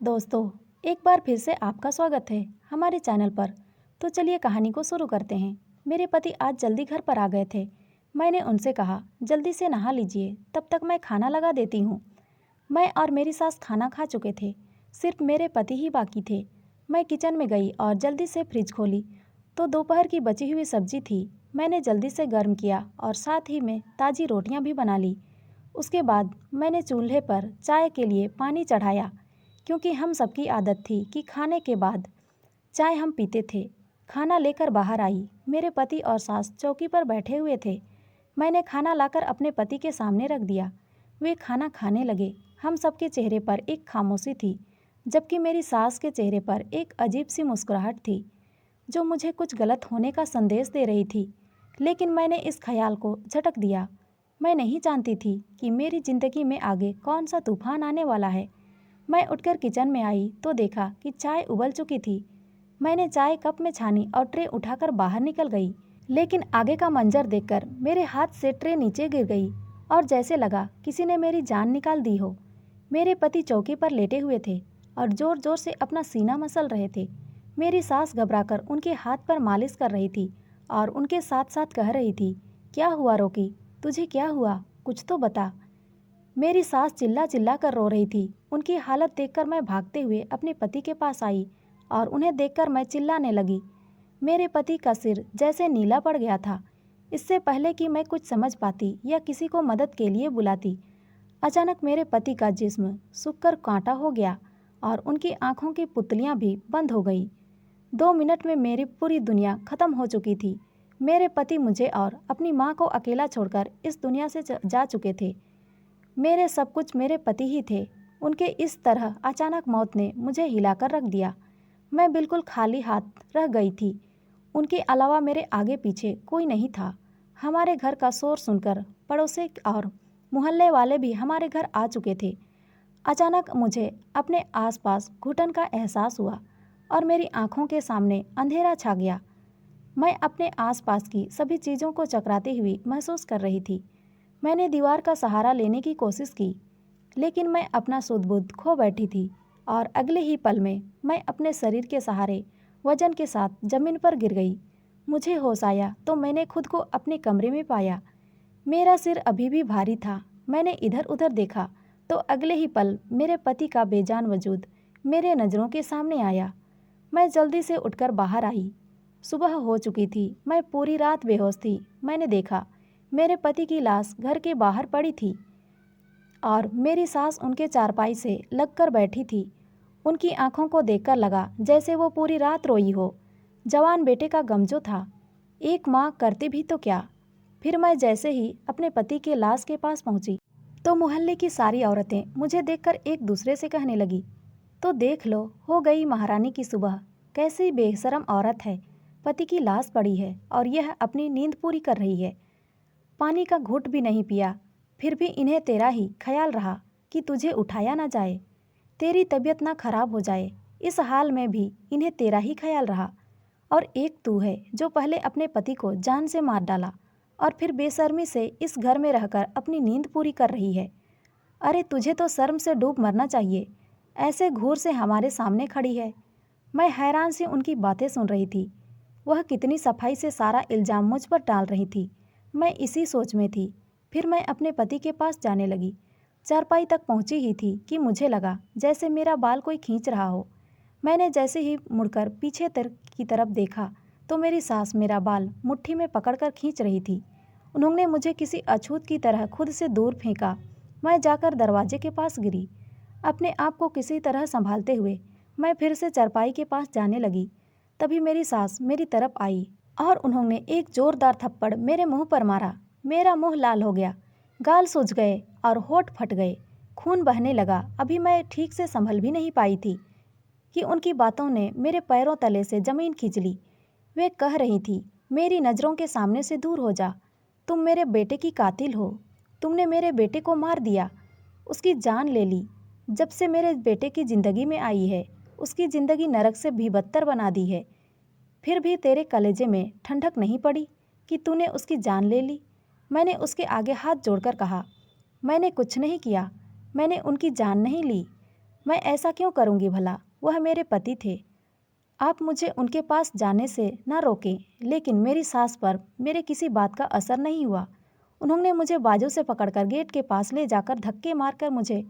दोस्तों, एक बार फिर से आपका स्वागत है हमारे चैनल पर। तो चलिए कहानी को शुरू करते हैं। मेरे पति आज जल्दी घर पर आ गए थे। मैंने उनसे कहा, जल्दी से नहा लीजिए, तब तक मैं खाना लगा देती हूँ। मैं और मेरी सास खाना खा चुके थे, सिर्फ मेरे पति ही बाकी थे। मैं किचन में गई और जल्दी से फ्रिज खोली तो दोपहर की बची हुई सब्जी थी। मैंने जल्दी से गर्म किया और साथ ही में ताज़ी रोटियां भी बना ली। उसके बाद मैंने चूल्हे पर चाय के लिए पानी चढ़ाया, क्योंकि हम सबकी आदत थी कि खाने के बाद चाय हम पीते थे। खाना लेकर बाहर आई। मेरे पति और सास चौकी पर बैठे हुए थे। मैंने खाना लाकर अपने पति के सामने रख दिया। वे खाना खाने लगे। हम सबके चेहरे पर एक खामोशी थी, जबकि मेरी सास के चेहरे पर एक अजीब सी मुस्कुराहट थी, जो मुझे कुछ गलत होने का संदेश दे रही थी। लेकिन मैंने इस ख्याल को झटक दिया। मैं नहीं जानती थी कि मेरी ज़िंदगी में आगे कौन सा तूफान आने वाला है। मैं उठकर किचन में आई तो देखा कि चाय उबल चुकी थी। मैंने चाय कप में छानी और ट्रे उठाकर बाहर निकल गई। लेकिन आगे का मंजर देखकर मेरे हाथ से ट्रे नीचे गिर गई और जैसे लगा किसी ने मेरी जान निकाल दी हो। मेरे पति चौकी पर लेटे हुए थे और जोर जोर से अपना सीना मसल रहे थे। मेरी सास घबराकर उनके हाथ पर मालिश कर रही थी और उनके साथ साथ कह रही थी, क्या हुआ रॉकी, तुझे क्या हुआ, कुछ तो बता। मेरी सास चिल्ला चिल्ला कर रो रही थी। उनकी हालत देखकर मैं भागते हुए अपने पति के पास आई और उन्हें देखकर मैं चिल्लाने लगी। मेरे पति का सिर जैसे नीला पड़ गया था। इससे पहले कि मैं कुछ समझ पाती या किसी को मदद के लिए बुलाती, अचानक मेरे पति का जिस्म सूखकर कांटा हो गया और उनकी आंखों की पुतलियां भी बंद हो गई। 2 मिनट में मेरी पूरी दुनिया खत्म हो चुकी थी। मेरे पति मुझे और अपनी माँ को अकेला छोड़कर इस दुनिया से जा चुके थे। मेरे सब कुछ मेरे पति ही थे। उनके इस तरह अचानक मौत ने मुझे हिलाकर रख दिया। मैं बिल्कुल खाली हाथ रह गई थी। उनके अलावा मेरे आगे पीछे कोई नहीं था। हमारे घर का शोर सुनकर पड़ोसी और मोहल्ले वाले भी हमारे घर आ चुके थे। अचानक मुझे अपने आसपास घुटन का एहसास हुआ और मेरी आंखों के सामने अंधेरा छा गया। मैं अपने आसपास की सभी चीज़ों को चकराती हुई महसूस कर रही थी। मैंने दीवार का सहारा लेने की कोशिश की, लेकिन मैं अपना सुध-बुध खो बैठी थी और अगले ही पल में मैं अपने शरीर के सहारे वजन के साथ जमीन पर गिर गई। मुझे होश आया तो मैंने खुद को अपने कमरे में पाया। मेरा सिर अभी भी भारी था। मैंने इधर उधर देखा तो अगले ही पल मेरे पति का बेजान वजूद मेरे नज़रों के सामने आया। मैं जल्दी से उठकर बाहर आई। सुबह हो चुकी थी। मैं पूरी रात बेहोश थी। मैंने देखा मेरे पति की लाश घर के बाहर पड़ी थी और मेरी सास उनके चारपाई से लगकर बैठी थी। उनकी आंखों को देखकर लगा जैसे वो पूरी रात रोई हो। जवान बेटे का गम जो था, एक माँ करती भी तो क्या। फिर मैं जैसे ही अपने पति के लाश के पास पहुंची तो मोहल्ले की सारी औरतें मुझे देखकर एक दूसरे से कहने लगी, तो देख लो, हो गई महारानी की सुबह। कैसी बेशरम औरत है, पति की लाश पड़ी है और यह अपनी नींद पूरी कर रही है। पानी का घूंट भी नहीं पिया, फिर भी इन्हें तेरा ही ख्याल रहा कि तुझे उठाया ना जाए, तेरी तबीयत ना खराब हो जाए। इस हाल में भी इन्हें तेरा ही ख्याल रहा। और एक तू है जो पहले अपने पति को जान से मार डाला और फिर बेशर्मी से इस घर में रहकर अपनी नींद पूरी कर रही है। अरे तुझे तो शर्म से डूब मरना चाहिए, ऐसे घूर से हमारे सामने खड़ी है। मैं हैरान से उनकी बातें सुन रही थी। वह कितनी सफाई से सारा इल्ज़ाम मुझ पर डाल रही थी। मैं इसी सोच में थी। फिर मैं अपने पति के पास जाने लगी। चारपाई तक पहुंची ही थी कि मुझे लगा जैसे मेरा बाल कोई खींच रहा हो। मैंने जैसे ही मुड़कर पीछे की तरफ देखा तो मेरी सास मेरा बाल मुट्ठी में पकड़कर खींच रही थी। उन्होंने मुझे किसी अछूत की तरह खुद से दूर फेंका। मैं जाकर दरवाजे के पास गिरी। अपने आप को किसी तरह संभालते हुए मैं फिर से चारपाई के पास जाने लगी। तभी मेरी सास मेरी तरफ आई और उन्होंने एक जोरदार थप्पड़ मेरे मुंह पर मारा। मेरा मुंह लाल हो गया, गाल सूज गए और होंठ फट गए। खून बहने लगा। अभी मैं ठीक से संभल भी नहीं पाई थी कि उनकी बातों ने मेरे पैरों तले से ज़मीन खींच ली। वे कह रही थी, मेरी नज़रों के सामने से दूर हो जा। तुम मेरे बेटे की कातिल हो। तुमने मेरे बेटे को मार दिया, उसकी जान ले ली। जब से मेरे बेटे की ज़िंदगी में आई है, उसकी ज़िंदगी नरक से भी बदतर बना दी है। फिर भी तेरे कलेजे में ठंडक नहीं पड़ी कि तूने उसकी जान ले ली। मैंने उसके आगे हाथ जोड़कर कहा, मैंने कुछ नहीं किया, मैंने उनकी जान नहीं ली। मैं ऐसा क्यों करूँगी भला? वह मेरे पति थे। आप मुझे उनके पास जाने से ना रोकें, लेकिन मेरी सास पर मेरे किसी बात का असर नहीं हुआ। उन्होंने मुझे बाजू से पकड़कर गेट के पास ले जाकर धक्के मारकर मुझे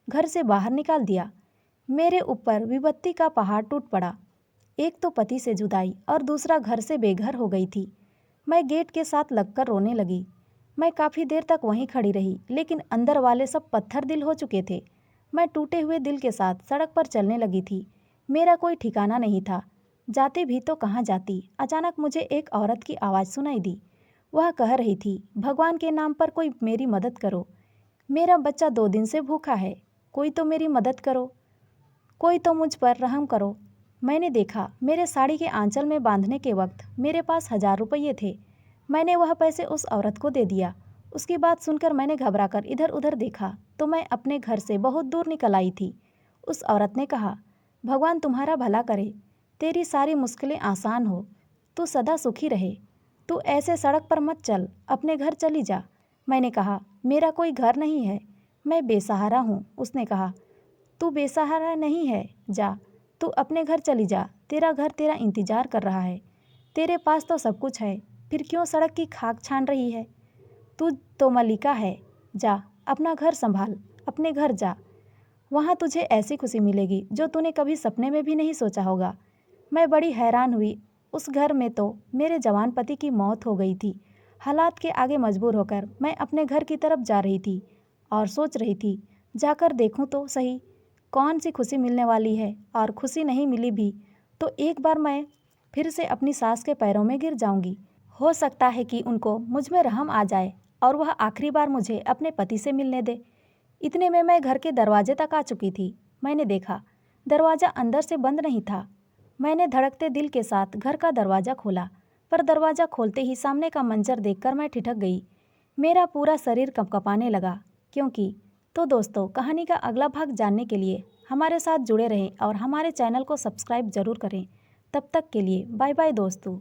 घर से बाहर निकाल दिया। मेरे ऊपर विपत्ति का पहाड़ टूट पड़ा। एक तो पति से जुदाई और दूसरा घर से बेघर हो गई थी। मैं गेट के साथ लगकर रोने लगी। मैं काफ़ी देर तक वहीं खड़ी रही, लेकिन अंदर वाले सब पत्थर दिल हो चुके थे। मैं टूटे हुए दिल के साथ सड़क पर चलने लगी थी। मेरा कोई ठिकाना नहीं था। जाती भी तो कहाँ जाती। अचानक मुझे एक औरत की आवाज़ सुनाई दी। वह कह रही थी, भगवान के नाम पर कोई मेरी मदद करो। मेरा बच्चा 2 दिन से भूखा है। कोई तो मेरी मदद करो। कोई तो मुझ पर रहम करो। मैंने देखा, मेरे साड़ी के आंचल में बांधने के वक्त मेरे पास 1000 रुपये थे। मैंने वह पैसे उस औरत को दे दिया। उसकी बात सुनकर मैंने घबराकर इधर उधर देखा तो मैं अपने घर से बहुत दूर निकल आई थी। उस औरत ने कहा, भगवान तुम्हारा भला करे, तेरी सारी मुश्किलें आसान हो, तू सदा सुखी रहे। तू ऐसे सड़क पर मत चल, अपने घर चली जा। मैंने कहा, मेरा कोई घर नहीं है, मैं बेसहारा हूँ। उसने कहा, तू बेसहारा नहीं है, जा, तू अपने घर चली जा, तेरा घर तेरा इंतजार कर रहा है। तेरे पास तो सब कुछ है, फिर क्यों सड़क की खाक छान रही है? तू तो मलिका है, जा अपना घर संभाल, अपने घर जा। वहाँ तुझे ऐसी खुशी मिलेगी जो तूने कभी सपने में भी नहीं सोचा होगा। मैं बड़ी हैरान हुई। उस घर में तो मेरे जवान पति की मौत हो गई थी। हालात के आगे मजबूर होकर मैं अपने घर की तरफ जा रही थी और सोच रही थी, जाकर देखूं तो सही कौन सी खुशी मिलने वाली है। और खुशी नहीं मिली भी तो एक बार मैं फिर से अपनी सास के पैरों में गिर जाऊंगी। हो सकता है कि उनको मुझ में रहम आ जाए और वह आखिरी बार मुझे अपने पति से मिलने दे। इतने में मैं घर के दरवाजे तक आ चुकी थी। मैंने देखा, दरवाज़ा अंदर से बंद नहीं था। मैंने धड़कते दिल के साथ घर का दरवाज़ा खोला, पर दरवाज़ा खोलते ही सामने का मंजर देखकर मैं ठिठक गई। मेरा पूरा शरीर कंपकपाने लगा। क्योंकि तो दोस्तों, कहानी का अगला भाग जानने के लिए हमारे साथ जुड़े रहें और हमारे चैनल को सब्सक्राइब ज़रूर करें। तब तक के लिए बाय बाय दोस्तों।